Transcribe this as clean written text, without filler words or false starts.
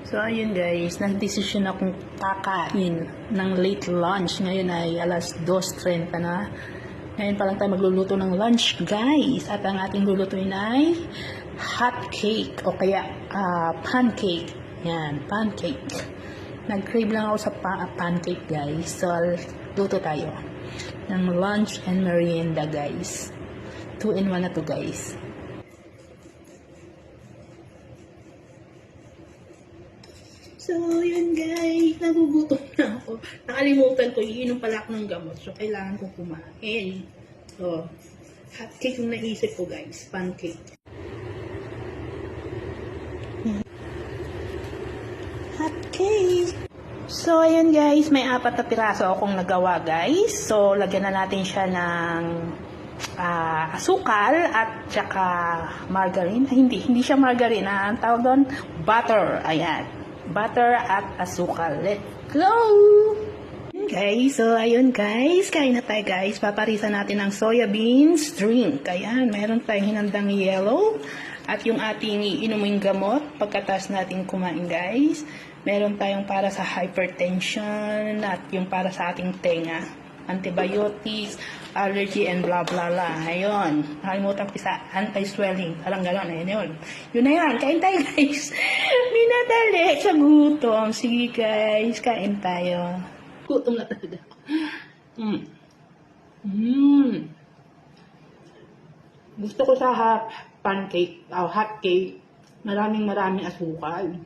So, ayun guys, nagdesisyon akong kakain ng late lunch. Ngayon ay alas 2:30 na. Ngayon pa lang tayo magluluto ng lunch, guys. At ang ating lulutuin ay hot cake o kaya pancake. Yan, pancake. Nag-crave lang ako sa pancake, guys. So, luto tayo ng lunch and merienda, guys. 2-in-1 na to, guys. So, yun guys, nagugutom na ako. Nakalimutan ko, iinom pala ako ng gamot. So, kailangan kong kumain. So, hot cake yung naisip ko guys, pancake. Hot cake! So, ayun guys, may 4 na piraso akong nagawa guys. So, lagyan na natin siya ng asukal at saka margarine. Hindi siya margarine. Ang tawag doon, butter. Ayan. Butter at asukal. Let's go! Guys, so ayun guys, kain na tayo guys. Paparisan natin ang soya beans drink. Ayan, meron tayong hinandang yellow at yung ating iinuming gamot pagkatas natin kumain guys. Meron tayong para sa hypertension at yung para sa ating tenga. Antibiotics, allergy, and blah blah blah. Ayun, nakalimutan ko sa anti-swelling. Parang gano'n, ayun yun. Yun na yan, kain tayo guys. Minadali sa gutom. Sige guys, kain tayo. Gutom na talaga. Gusto ko sa pancake, hot cake. Maraming asukal.